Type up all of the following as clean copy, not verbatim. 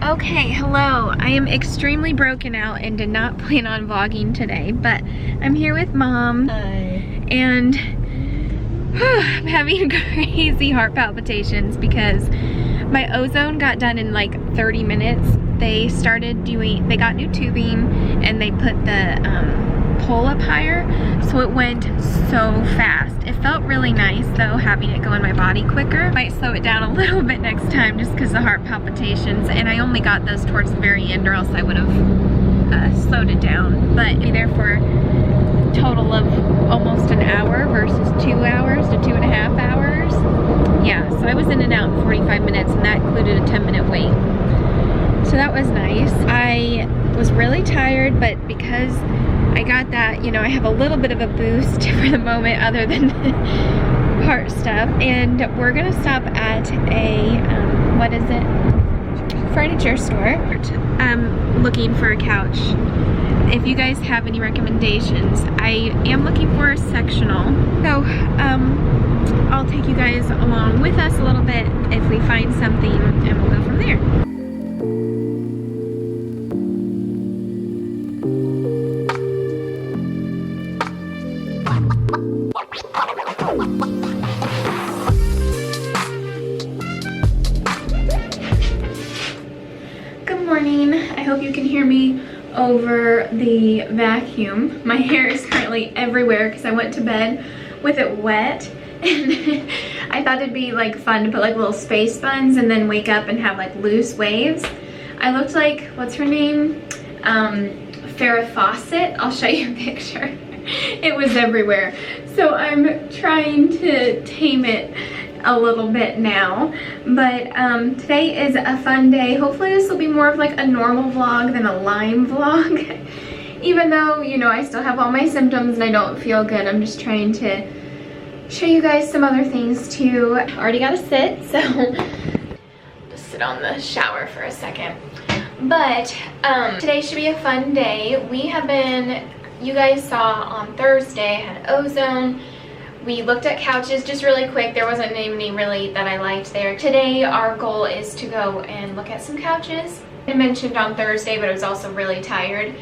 Okay, hello. I am extremely broken out and did not plan on vlogging today, but I'm here with Mom. Hi. And I'm having crazy heart palpitations because my ozone got done in like 30 minutes. They got new tubing and they put the pole up higher, so it went so fast. It felt really nice though, having it go in my body quicker. Might slow it down a little bit next time just because the heart palpitations, and I only got those towards the very end or else I would have slowed it down. But be there for a total of almost an hour versus 2 hours to 2.5 hours. Yeah, so I was in and out in 45 minutes and that included a 10-minute wait. So that was nice. I was really tired, but because I got that, you know, I have a little bit of a boost for the moment other than heart stuff. And we're gonna stop at a, what is it? Furniture store. I'm looking for a couch. If you guys have any recommendations, I am looking for a sectional. So, I'll take you guys along with us a little bit if we find something and we'll go from there. Good morning. I hope you can hear me over the vacuum. My hair is currently everywhere because I went to bed with it wet, and I thought it'd be like fun to put like little space buns and then wake up and have like loose waves. I looked like, what's her name? Farrah Fawcett. I'll show you a picture. It was everywhere. So I'm trying to tame it a little bit now, but today is a fun day. Hopefully this will be more of like a normal vlog than a Lyme vlog. Even though, you know, I still have all my symptoms and I don't feel good, I'm just trying to show you guys some other things too. I already gotta sit, so just sit on the shower for a second. But today should be a fun day. We have been, you guys saw on Thursday, I had ozone. We looked at couches just really quick. There wasn't any really that I liked there. Today our goal is to go and look at some couches. I mentioned on Thursday, but I was also really tired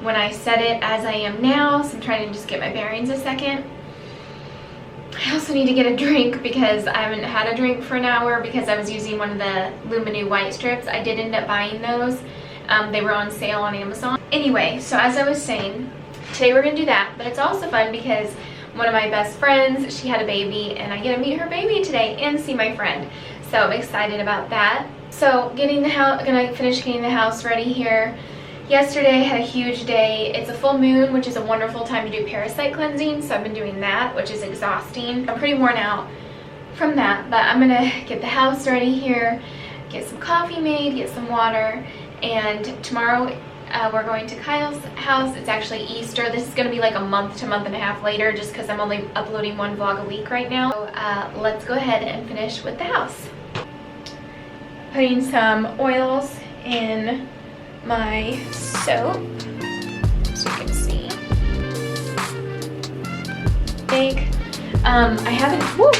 when I said it, as I am now, so I'm trying to just get my bearings a second. I also need to get a drink because I haven't had a drink for an hour because I was using one of the Luminous white strips. I did end up buying those. They were on sale on Amazon. Anyway, so as I was saying, today we're gonna do that, but it's also fun because one of my best friends, she had a baby, and I get to meet her baby today and see my friend. So I'm excited about that. So gonna finish getting the house ready here. Yesterday I had a huge day. It's a full moon, which is a wonderful time to do parasite cleansing, so I've been doing that, which is exhausting. I'm pretty worn out from that, but I'm gonna get the house ready here, get some coffee made, get some water, and tomorrow we're going to Kyle's house. It's actually Easter. This is going to be like a month to month and a half later just because I'm only uploading one vlog a week right now. So let's go ahead and finish with the house. Putting some oils in my soap so you can see. I haven't, woo!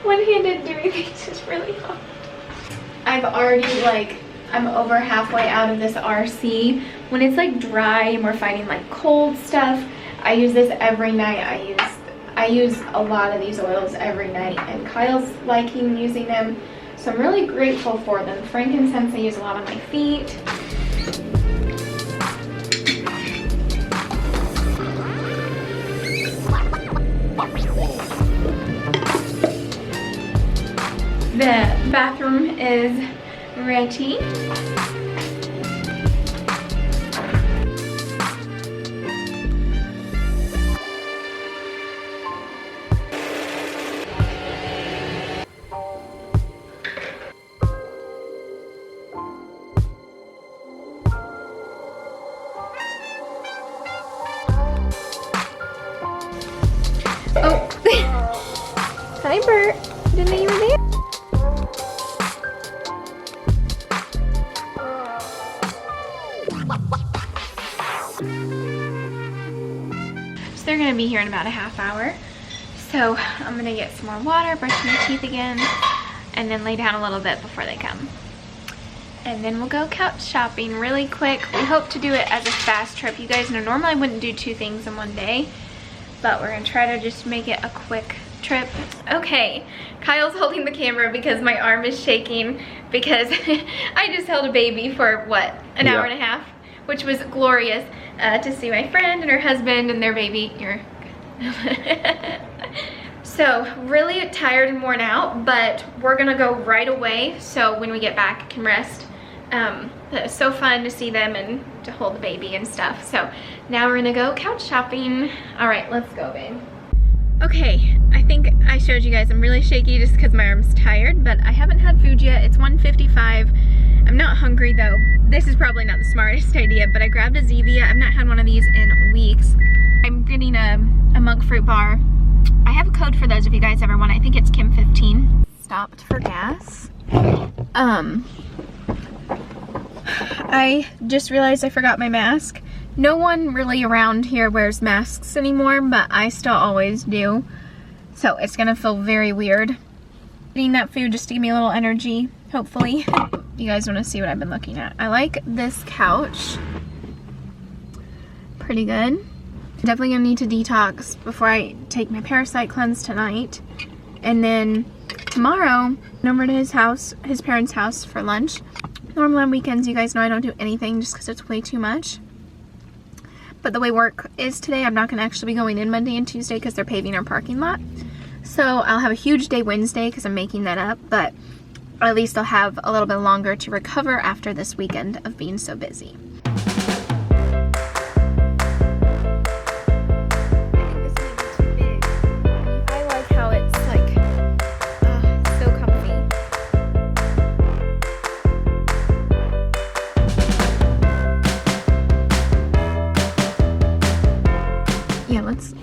One-handed doing things is really hard. I've already I'm over halfway out of this RC. When it's like dry and we're fighting like cold stuff, I use this every night. I use a lot of these oils every night, and Kyle's liking using them, so I'm really grateful for them. Frankincense I use a lot on my feet. The bathroom is ready. Oh, hi Bert, didn't know you were there. So they're gonna be here in about a half hour. So I'm gonna get some more water, brush my teeth again, and then lay down a little bit before they come. And then we'll go couch shopping really quick. We hope to do it as a fast trip. You guys know normally I wouldn't do 2 things in one day, but we're gonna try to just make it a quick trip. Okay, Kyle's holding the camera because my arm is shaking because I just held a baby for what, an hour and a half, which was glorious to see my friend and her husband and their baby. So really tired and worn out, but we're gonna go right away so when we get back I can rest. It was so fun to see them and to hold the baby and stuff. So now we're gonna go couch shopping. All right, let's go, babe. Okay, I think I showed you guys I'm really shaky just because my arm's tired, but I haven't had food yet. It's 1:55. I'm not hungry though. This is probably not the smartest idea, but I grabbed a Zevia. I've not had one of these in weeks. I'm getting a monk fruit bar. I have a code for those if you guys ever want. I think it's Kim15. Stopped for gas. I just realized I forgot my mask. No one really around here wears masks anymore, but I still always do. So it's gonna feel very weird. Eating that food just to give me a little energy, hopefully. You guys wanna see what I've been looking at. I like this couch. Pretty good. Definitely gonna need to detox before I take my parasite cleanse tonight. And then tomorrow, I'm over to his house, his parents' house for lunch. Normally on weekends, you guys know I don't do anything just because it's way too much. But the way work is today, I'm not gonna actually be going in Monday and Tuesday because they're paving our parking lot. So I'll have a huge day Wednesday because I'm making that up, but at least I'll have a little bit longer to recover after this weekend of being so busy.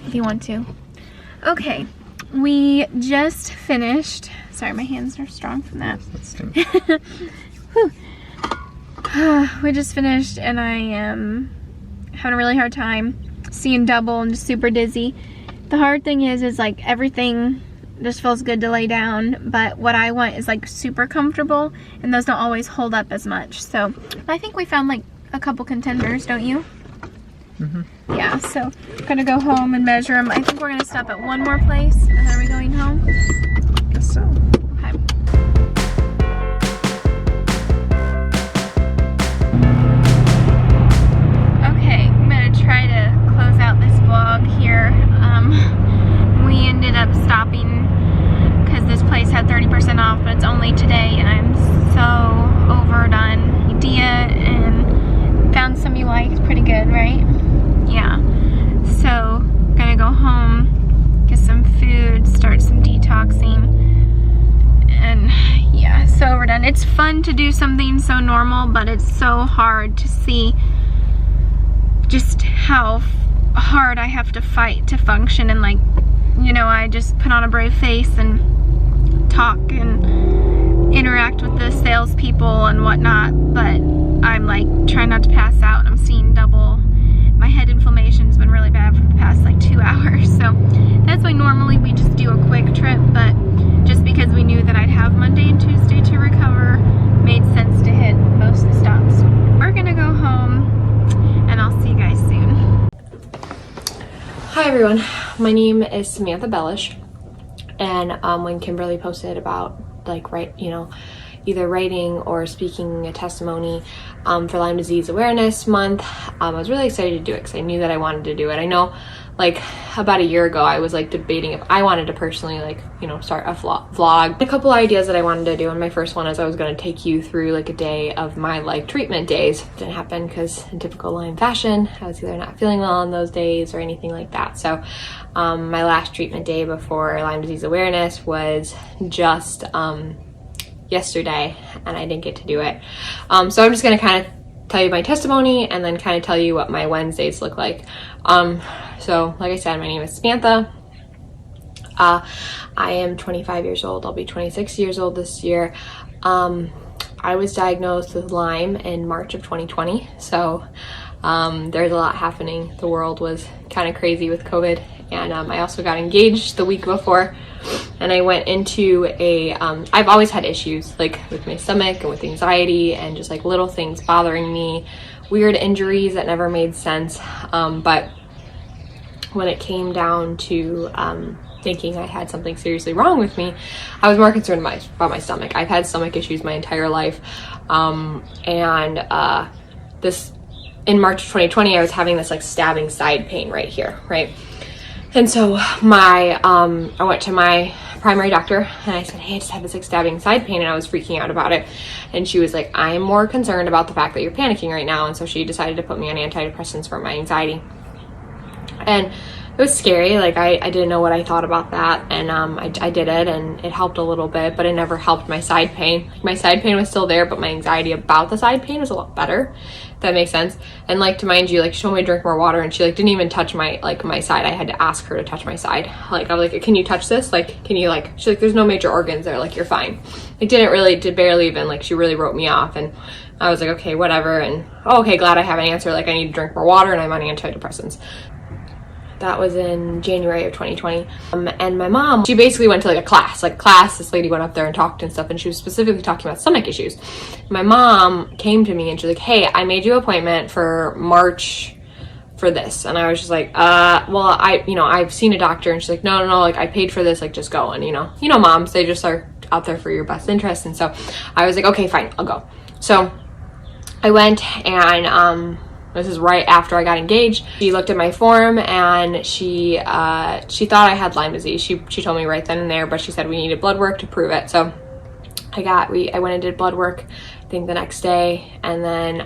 If you want to. Okay, we just finished. Sorry, my hands are strong from that. We just finished and I am having a really hard time seeing double and just super dizzy. The hard thing is like everything just feels good to lay down, but what I want is like super comfortable and those don't always hold up as much. So I think we found like a couple contenders, don't you? Yeah, so I'm gonna go home and measure them. I think we're gonna stop at one more place and then are we going home? I guess so. Okay. Okay, I'm gonna try to close out this vlog here. We ended up stopping because this place had 30% off, but it's only today and I'm so overdone. Dia and found some you liked, pretty good, right? Yeah, so gonna go home, get some food, start some detoxing, and yeah, so overdone. It's fun to do something so normal, but it's so hard to see just how hard I have to fight to function, and like, you know, I just put on a brave face and talk and interact with the salespeople and whatnot, but I'm like trying not to pass out and I'm seeing double. My head inflammation's been really bad for the past like 2 hours, so that's why normally we just do a quick trip, but just because we knew that I'd have Monday and Tuesday to recover, made sense to hit most of the stops. We're gonna go home and I'll see you guys soon. Hi everyone, my name is Samantha Bellish, and when Kimberly posted about like either writing or speaking a testimony for Lyme Disease Awareness Month, I was really excited to do it because I knew that I wanted to do it. I know like about a year ago I was like debating if I wanted to personally start a vlog. A couple ideas that I wanted to do, and my first one is I was going to take you through like a day of my like treatment days. It didn't happen because in typical Lyme fashion I was either not feeling well on those days or anything like that. So my last treatment day before Lyme Disease Awareness was just yesterday, and I didn't get to do it. So I'm just going to kind of tell you my testimony and then kind of tell you what my Wednesdays look like. So like I said, my name is Samantha. I am 25 years old. I'll be 26 years old this year. I was diagnosed with Lyme in March of 2020. So there's a lot happening. The world was kind of crazy with COVID. And I also got engaged the week before and I went into I've always had issues like with my stomach and with anxiety and just like little things bothering me, weird injuries that never made sense. But when it came down to thinking I had something seriously wrong with me, I was more concerned about my stomach. I've had stomach issues my entire life. This in March of 2020, I was having this like stabbing side pain right here, right? And so I went to my primary doctor and I said, hey, I just had this like stabbing side pain, and I was freaking out about it. And she was like, I'm more concerned about the fact that you're panicking right now. And so she decided to put me on antidepressants for my anxiety. And it was scary. Like I didn't know what I thought about that, and I did it, and it helped a little bit, but it never helped my side pain. My side pain was still there, but my anxiety about the side pain was a lot better, if that makes sense. And like, to mind you, like she told me to drink more water, and she like didn't even touch my side. I had to ask her to touch my side. Like I was like, can you touch this? Like, can you like, she's like, there's no major organs there, like you're fine. Like did barely even, like she really wrote me off. And I was like, okay, whatever. And okay, glad I have an answer. Like I need to drink more water, and I'm on antidepressants. That was in January of 2020. And my mom, she basically went to like a class, this lady went up there and talked and stuff, and she was specifically talking about stomach issues. My mom came to me and she's like, hey, I made you an appointment for March for this. And I was just like, well, I've seen a doctor. And she's like, no, like I paid for this, like just go. And you know, moms, they just are out there for your best interest. And so I was like, okay, fine, I'll go. So I went, and this is right after I got engaged. She looked at my form, and she thought I had Lyme disease. She told me right then and there, but she said we needed blood work to prove it. So I went and did blood work, I think the next day, and then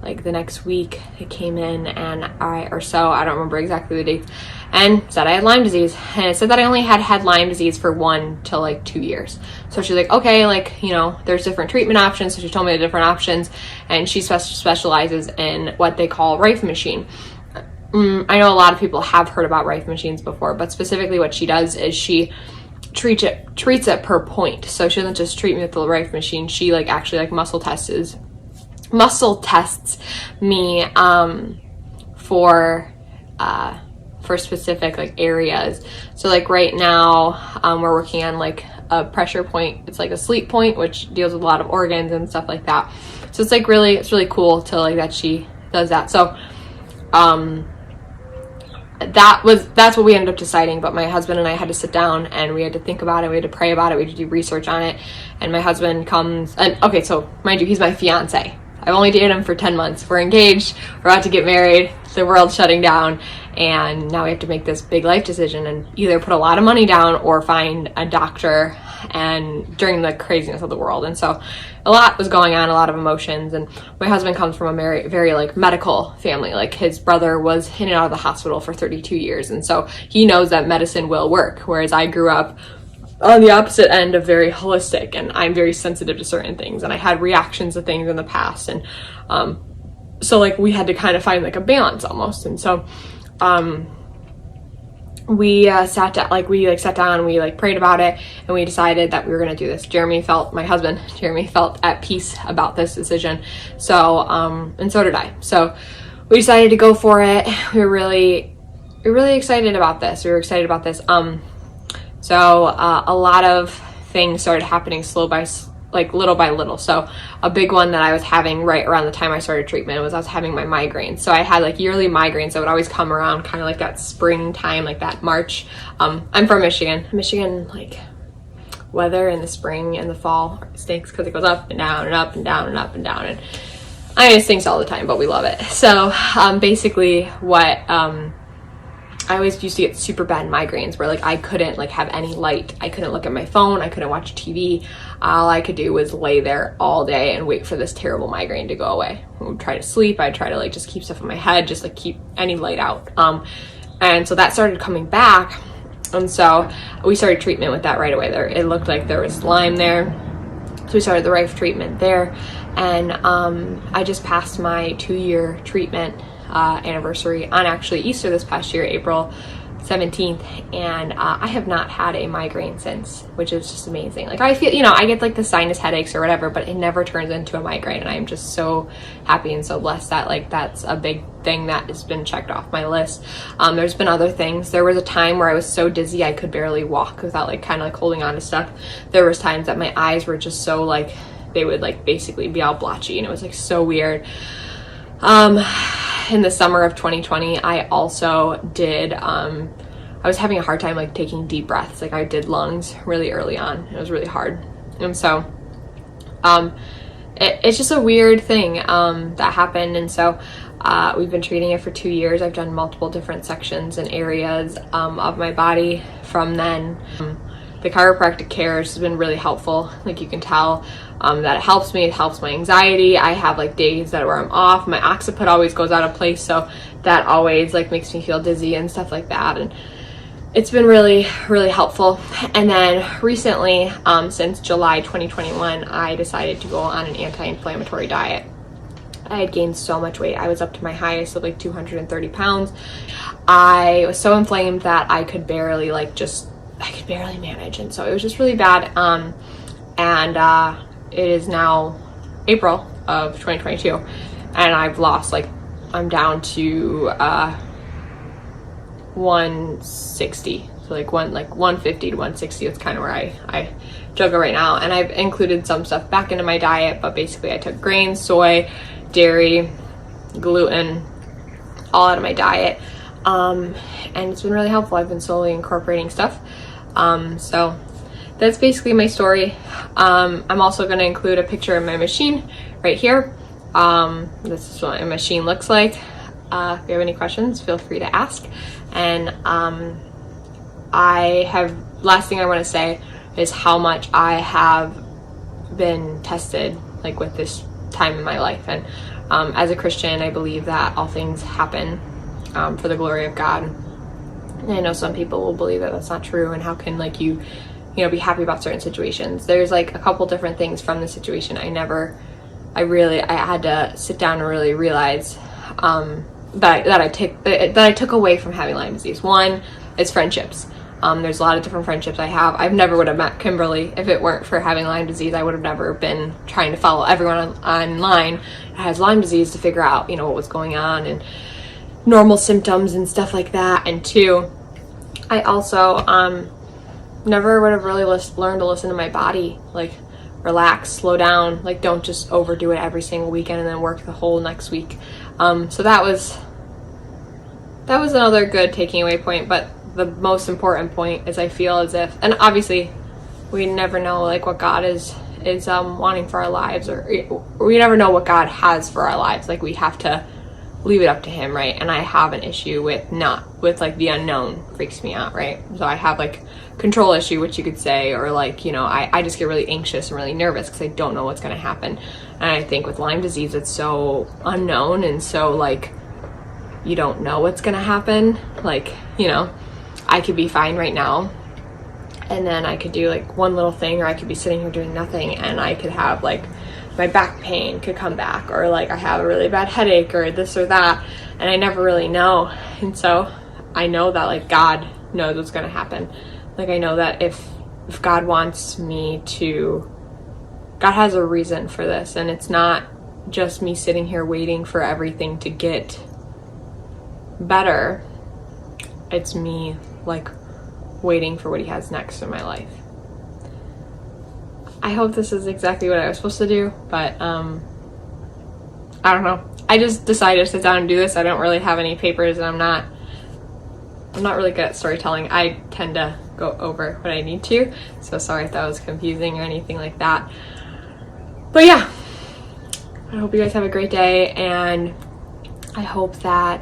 like the next week it came in, and I don't remember exactly the dates, and said I had Lyme disease. And it said that I only had Lyme disease for 1 to like 2 years. So she's like, okay, like, you know, there's different treatment options. So she told me the different options, and she specializes in what they call Rife machine. I know a lot of people have heard about Rife machines before, but specifically what she does is she treats it per point. So she doesn't just treat me with the Rife machine. She like actually like muscle tests me for specific like areas. So like right now we're working on like a pressure point. It's like a sleep point, which deals with a lot of organs and stuff like that. So it's like it's really cool to like that she does that. So that's what we ended up deciding. But my husband and I had to sit down, and we had to think about it, we had to pray about it, we had to do research on it. And my husband comes, and okay, so mind you, he's my fiance. I've only dated him for 10 months. We're engaged, we're about to get married, the world's shutting down, and now we have to make this big life decision and either put a lot of money down or find a doctor, and during the craziness of the world. And so a lot was going on, a lot of emotions. And my husband comes from a very like medical family. Like his brother was in and out of the hospital for 32 years. And so he knows that medicine will work. Whereas I grew up on the opposite end of very holistic, and I'm very sensitive to certain things, and I had reactions to things in the past. And so like we had to kind of find like a balance almost. And so we sat down, we like prayed about it, and we decided that we were going to do this. My husband Jeremy felt at peace about this decision. So and so did I. So we decided to go for it. We're really excited about this. So a lot of things started happening little by little. So a big one that I was having right around the time I started treatment was I was having my migraines. So I had like yearly migraines that would always come around kind of like that springtime, like that March. I'm from Michigan. Like weather in the spring and the fall stinks because it goes up and down and up and down and up and down. And I mean, it stinks all the time, but we love it. So basically what I always used to get super bad migraines where like I couldn't like have any light. I couldn't look at my phone. I couldn't watch TV. All I could do was lay there all day and wait for this terrible migraine to go away. I would try to sleep. I'd try to like just keep stuff in my head, just like keep any light out. And so that started coming back. And so we started treatment with that right away. It looked like there was Lyme there. So we started the Rife treatment there. And I just passed my 2-year treatment anniversary on actually Easter this past year, April 17th, and I have not had a migraine since, which is just amazing. Like, I feel, you know, I get like the sinus headaches or whatever, but it never turns into a migraine, and I'm just so happy and so blessed that like that's a big thing that has been checked off my list. There's been other things. There was a time where I was so dizzy I could barely walk without like kind of like holding on to stuff. There was times that my eyes were just so like, they would like basically be all blotchy, and it was like so weird. In the summer of 2020, I also did, I was having a hard time like taking deep breaths. Like, I did lungs really early on. It was really hard. And so, it's just a weird thing, that happened. And so, we've been treating it for 2 years. I've done multiple different sections and areas, of my body from then. The chiropractic care has been really helpful. Like, you can tell that it helps me. It helps my anxiety. I have like days where I'm off. My occiput always goes out of place, so that always like makes me feel dizzy and stuff like that. And it's been really, really helpful. And then recently, since July 2021, I decided to go on an anti-inflammatory diet. I had gained so much weight. I was up to my highest of like 230 pounds. I was so inflamed that I could barely manage, and so it was just really bad. It is now April of 2022, and I've lost, like, I'm down to 160, so like 150 to 160 is kind of where I juggle right now. And I've included some stuff back into my diet, but basically I took grains, soy, dairy, gluten, all out of my diet, and it's been really helpful. I've been slowly incorporating stuff. So that's basically my story. I'm also going to include a picture of my machine right here. This is what my machine looks like. If you have any questions, feel free to ask. And last thing I want to say is how much I have been tested, like, with this time in my life. And as a Christian, I believe that all things happen for the glory of God. And I know some people will believe that that's not true, and how can like you be happy about certain situations. There's like a couple different things from the situation I had to sit down and really realize that I took away from having Lyme disease. One is friendships. There's a lot of different friendships I have. I never would have met Kimberly if it weren't for having Lyme disease. I would have never been trying to follow everyone online that has Lyme disease to figure out what was going on and normal symptoms and stuff like that. And two, I also never would have really learned to listen to my body, like relax, slow down, like don't just overdo it every single weekend and then work the whole next week. So that was another good taking away point. But the most important point is I feel as if, and obviously we never know like what God is wanting for our lives, or we never know what God has for our lives. Like, we have to leave it up to him, right? And I have an issue with like the unknown freaks me out, right? So I have like control issue, which you could say, or like, I just get really anxious and really nervous because I don't know what's going to happen. And I think with Lyme disease, it's so unknown, and so like you don't know what's going to happen. Like, I could be fine right now, and then I could do like one little thing, or I could be sitting here doing nothing, and I could have like my back pain could come back, or like I have a really bad headache, or this or that, and I never really know. And so I know that like God knows what's going to happen. Like, I know that if God wants me to, God has a reason for this, and it's not just me sitting here waiting for everything to get better. It's me like waiting for what he has next in my life. I hope this is exactly what I was supposed to do, but I don't know. I just decided to sit down and do this. I don't really have any papers, and I'm not really good at storytelling. I tend to go over what I need to, so sorry if that was confusing or anything like that. But yeah, I hope you guys have a great day, and I hope that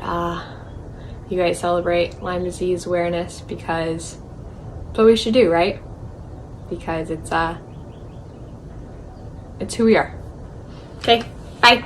you guys celebrate Lyme disease awareness, because it's what we should do, right? Because it's who we are. Okay, bye.